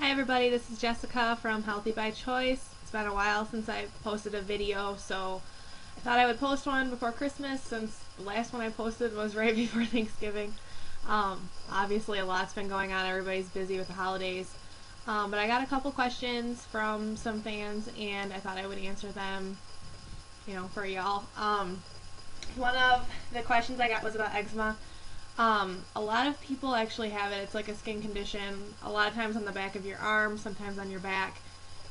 Hi everybody, this is Jessica from Healthy by Choice. It's been a while since I posted a video, so I thought I would post one before Christmas since the last one I posted was right before Thanksgiving. Obviously a lot's been going on, everybody's busy with the holidays. But I got a couple questions from some fans and I thought I would answer them, for y'all. One of the questions I got was about eczema. A lot of people actually have it. It's like a skin condition, a lot of times on the back of your arm, sometimes on your back,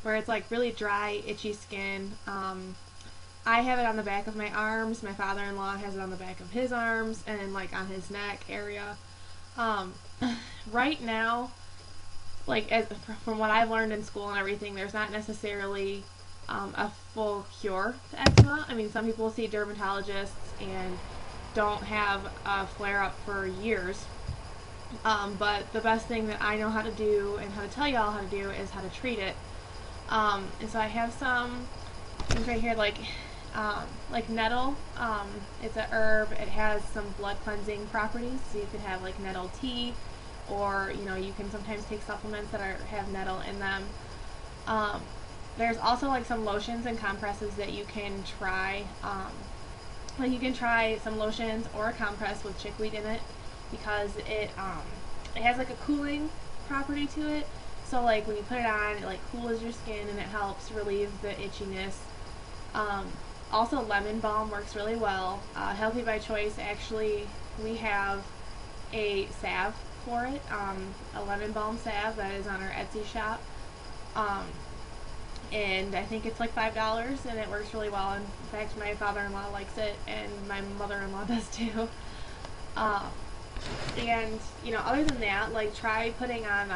where it's like really dry, itchy skin. I have it on the back of my arms. My father-in-law has it on the back of his arms and like on his neck area. Right now, from what I've learned in school and everything, there's not necessarily a full cure to eczema. I mean, some people see dermatologists and don't have a flare-up for years. But the best thing that I know how to do and how to tell y'all how to do is how to treat it. And so I have some things right here like nettle. It's a herb. It has some blood cleansing properties. So you could have like nettle tea, or you can sometimes take supplements that have nettle in them. There's also like some lotions and compresses that you can try. You can try some lotions or a compress with chickweed in it because it has like a cooling property to it. So like when you put it on, it like cools your skin and it helps relieve the itchiness. Also lemon balm works really well. Healthy by Choice, actually, we have a salve for it, a lemon balm salve that is on our Etsy shop. And I think it's like $5 and it works really well. In fact, my father-in-law likes it and my mother-in-law does too. And other than that, like try putting on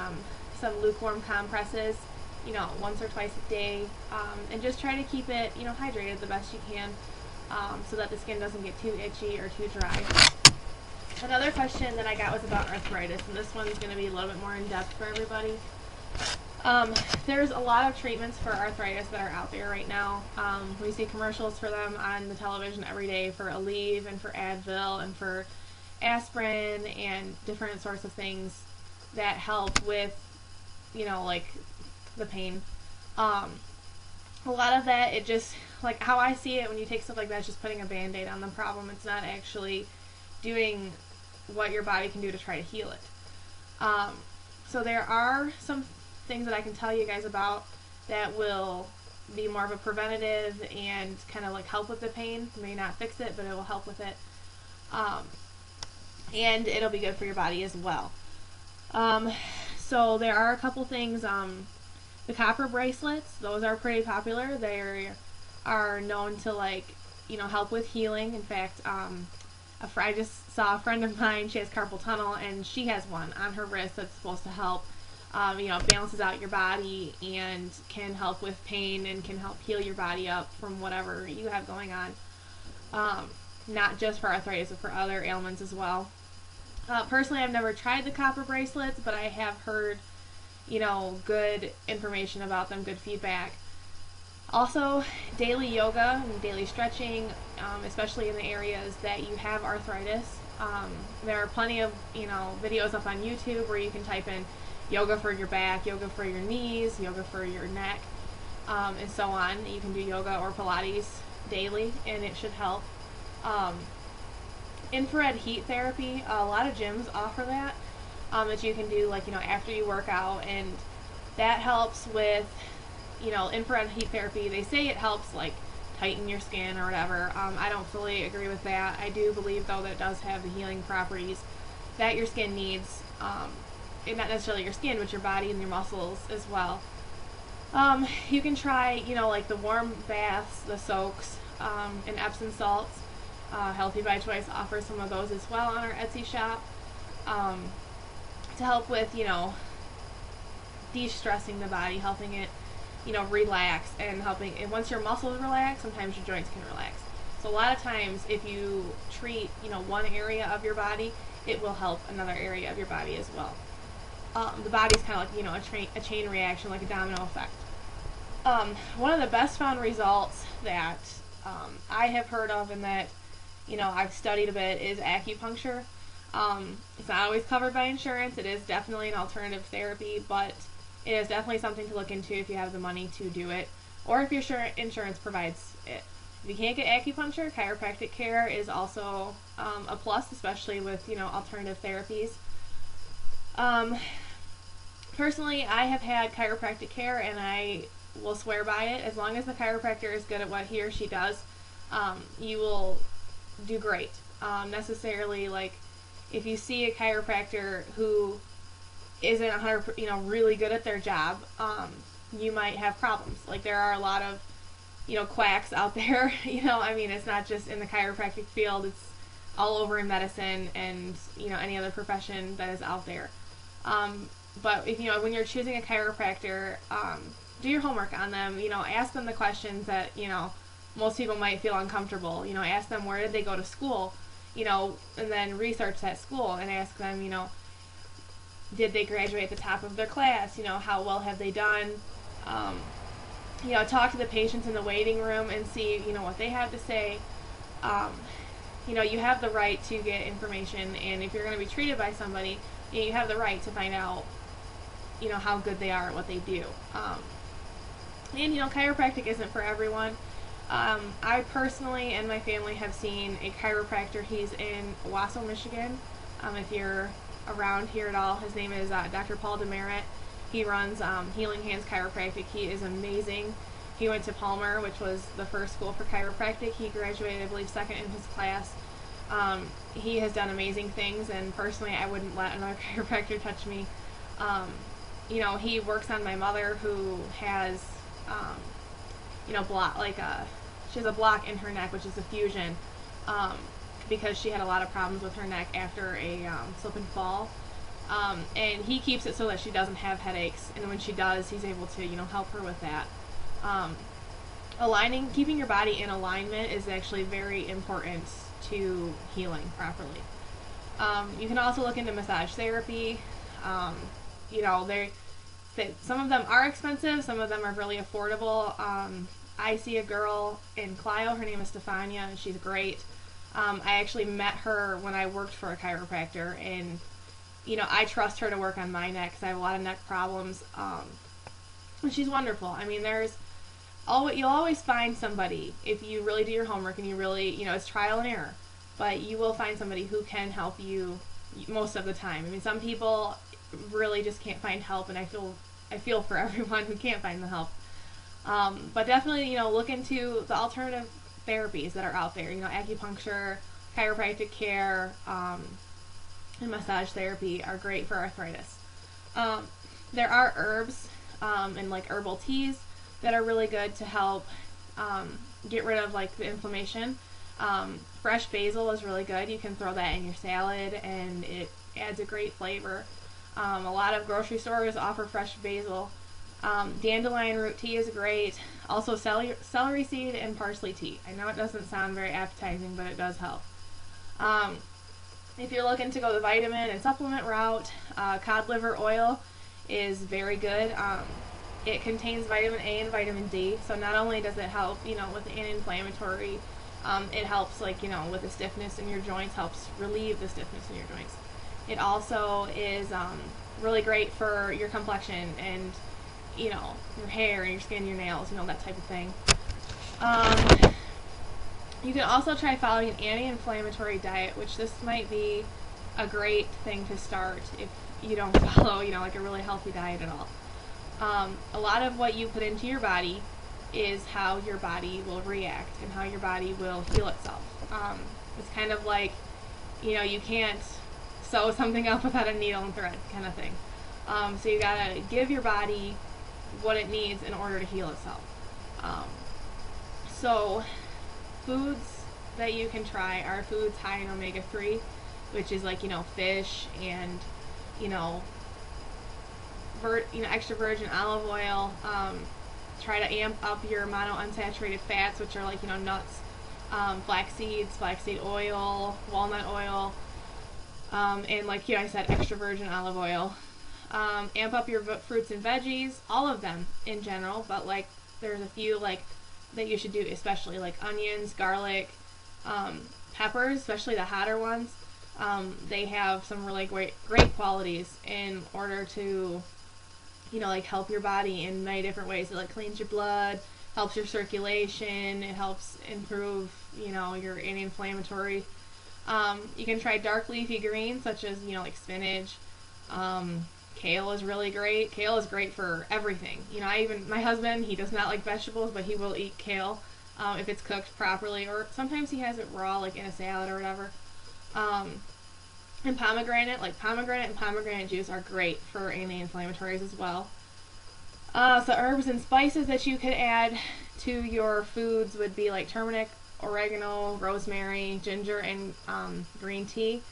some lukewarm compresses, once or twice a day, and just try to keep it, hydrated the best you can, so that the skin doesn't get too itchy or too dry. Another question that I got was about arthritis, and this one's going to be a little bit more in-depth for everybody. There's a lot of treatments for arthritis that are out there right now. We see commercials for them on the television every day for Aleve and for Advil and for aspirin and different sorts of things that help with, like the pain. A lot of that, it just, like how I see it, when you take stuff like that, it's just putting a band-aid on the problem. It's not actually doing what your body can do to try to heal it. So there are some things that I can tell you guys about that will be more of a preventative and kind of like help with the pain. It may not fix it, but it will help with it. And it'll be good for your body as well. So there are a couple things. The copper bracelets, those are pretty popular. They are known to help with healing. In fact, I just saw a friend of mine, she has carpal tunnel, and she has one on her wrist that's supposed to help. It balances out your body and can help with pain and can help heal your body up from whatever you have going on. Not just for arthritis, but for other ailments as well. Personally, I've never tried the copper bracelets, but I have heard, good information about them, good feedback. Also, daily yoga and daily stretching, especially in the areas that you have arthritis. There are plenty of, videos up on YouTube where you can type in yoga for your back, yoga for your knees, yoga for your neck, and so on. You can do yoga or Pilates daily, and it should help. Infrared heat therapy, a lot of gyms offer that, that you can do after you work out, and that helps with, infrared heat therapy. They say it helps tighten your skin or whatever. I don't fully agree with that. I do believe though that it does have the healing properties that your skin needs. And not necessarily your skin, but your body and your muscles as well. You can try, the warm baths, the soaks, and Epsom salts. Healthy by Choice offers some of those as well on our Etsy shop, to help with, de-stressing the body, helping it, relax, and and once your muscles relax, sometimes your joints can relax. So a lot of times, if you treat, one area of your body, it will help another area of your body as well. The body's kind of like, a chain reaction, like a domino effect. One of the best found results that I have heard of and that, I've studied a bit is acupuncture. It's not always covered by insurance. It is definitely an alternative therapy, but it is definitely something to look into if you have the money to do it, or if your insurance provides it. If you can't get acupuncture, chiropractic care is also a plus, especially with, alternative therapies. Personally, I have had chiropractic care, and I will swear by it. As long as the chiropractor is good at what he or she does, you will do great. Necessarily, like, if you see a chiropractor who isn't 100%, really good at their job, you might have problems. Like, there are a lot of, quacks out there. It's not just in the chiropractic field. It's all over in medicine and, any other profession that is out there. But if, when you're choosing a chiropractor, do your homework on them. Ask them the questions that, most people might feel uncomfortable. Ask them, where did they go to school? And then research that school and ask them, did they graduate at the top of their class? How well have they done? Talk to the patients in the waiting room and see, what they have to say. You have the right to get information, and if you're going to be treated by somebody, you have the right to find out, how good they are at what they do. And chiropractic isn't for everyone. I personally and my family have seen a chiropractor. He's in Owasso, Michigan. If you're around here at all, his name is Dr. Paul Demerit. He runs Healing Hands Chiropractic. He is amazing. He went to Palmer, which was the first school for chiropractic. He graduated, I believe, second in his class. He has done amazing things, and personally, I wouldn't let another chiropractor touch me. He works on my mother, who has, she has a block in her neck, which is a fusion, because she had a lot of problems with her neck after a slip and fall. And he keeps it so that she doesn't have headaches, and when she does, he's able to, help her with that. Keeping your body in alignment is actually very important to healing properly. You can also look into massage therapy. Some of them are expensive, some of them are really affordable. I see a girl in Clio, her name is Stefania, and she's great. I actually met her when I worked for a chiropractor, and I trust her to work on my neck because I have a lot of neck problems. And she's wonderful. You'll always find somebody, if you really do your homework and you really, it's trial and error, but you will find somebody who can help you most of the time. Some people really just can't find help, and I feel for everyone who can't find the help. But definitely, look into the alternative therapies that are out there. Acupuncture, chiropractic care, and massage therapy are great for arthritis. There are herbs and herbal teas that are really good to help get rid of the inflammation. Fresh basil is really good. You can throw that in your salad, and it adds a great flavor. A lot of grocery stores offer fresh basil. Dandelion root tea is great. Also celery seed and parsley tea. I know it doesn't sound very appetizing, but it does help. If you're looking to go the vitamin and supplement route, cod liver oil is very good. It contains vitamin A and vitamin D, so not only does it help, with anti-inflammatory, it helps, with the stiffness in your joints, helps relieve the stiffness in your joints. It also is really great for your complexion and, your hair and your skin, your nails, that type of thing. You can also try following an anti-inflammatory diet, which this might be a great thing to start if you don't follow, a really healthy diet at all. A lot of what you put into your body is how your body will react and how your body will heal itself. It's kind of like, you can't sew something up without a needle and thread kind of thing. So you gotta give your body what it needs in order to heal itself. So foods that you can try are foods high in omega-3, which is fish and, extra virgin olive oil. Try to amp up your monounsaturated fats, which are nuts, flax seeds, flaxseed oil, walnut oil, and I said, extra virgin olive oil. Amp up your fruits and veggies, all of them in general, but there's a few that you should do, especially onions, garlic, peppers, especially the hotter ones. They have some really great qualities in order to like help your body in many different ways. It like cleans your blood, helps your circulation, it helps improve, your anti-inflammatory. You can try dark leafy greens such as, like spinach. Kale is really great. Kale is great for everything. My husband, he does not like vegetables, but he will eat kale if it's cooked properly, or sometimes he has it raw, like in a salad or whatever. And pomegranate and pomegranate juice are great for anti-inflammatories as well. So herbs and spices that you could add to your foods would be like turmeric, oregano, rosemary, ginger, and green tea.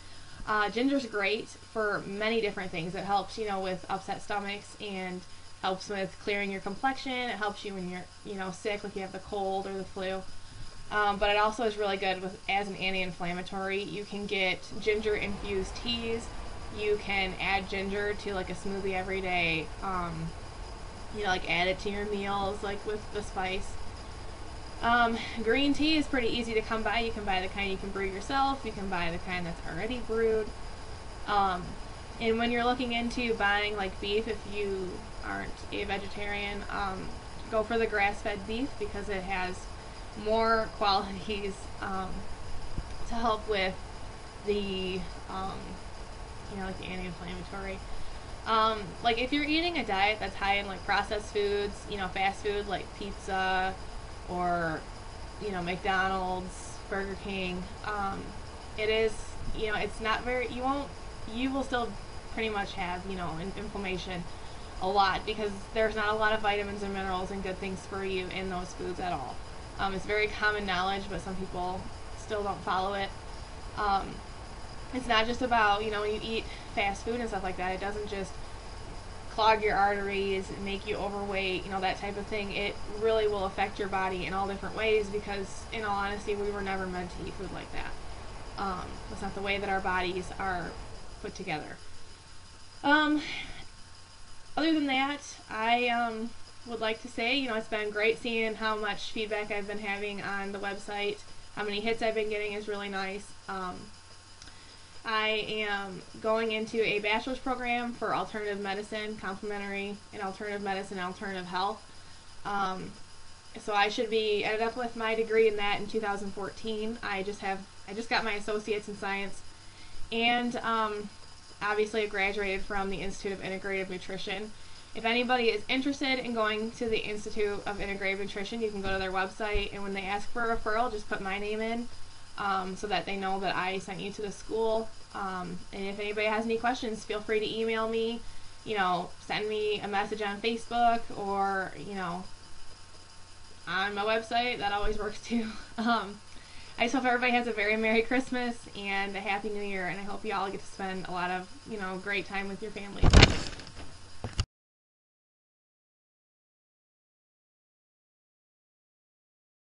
Ginger's great for many different things. It helps, with upset stomachs, and helps with clearing your complexion. It helps you when you're, sick, like you have the cold or the flu. But it also is really good as an anti-inflammatory. You can get ginger-infused teas. You can add ginger to like a smoothie every day. Like add it to your meals, like with the spice. Green tea is pretty easy to come by. You can buy the kind you can brew yourself. You can buy the kind that's already brewed. And when you're looking into buying like beef, if you aren't a vegetarian, go for the grass-fed beef because it has more qualities to help with the like the anti-inflammatory. Like if you're eating a diet that's high in like processed foods, fast food like pizza or McDonald's, Burger King, it is, it's not very, you will still pretty much have, inflammation a lot because there's not a lot of vitamins and minerals and good things for you in those foods at all. It's very common knowledge, but some people still don't follow it. It's not just about, when you eat fast food and stuff like that, it doesn't just clog your arteries and make you overweight, that type of thing. It really will affect your body in all different ways because, in all honesty, we were never meant to eat food like that. That's not the way that our bodies are put together. Other than that, I would like to say, it's been great seeing how much feedback I've been having on the website. How many hits I've been getting is really nice. I am going into a bachelor's program for alternative medicine, complementary in alternative medicine and alternative health. So I should be ended up with my degree in that in 2014. I just got my associates in science, and obviously I graduated from the Institute of Integrative Nutrition. If anybody is interested in going to the Institute of Integrative Nutrition, you can go to their website, and when they ask for a referral, just put my name in so that they know that I sent you to the school. And if anybody has any questions, feel free to email me, send me a message on Facebook or, on my website. That always works too. I just hope everybody has a very Merry Christmas and a Happy New Year, and I hope you all get to spend a lot of, great time with your family.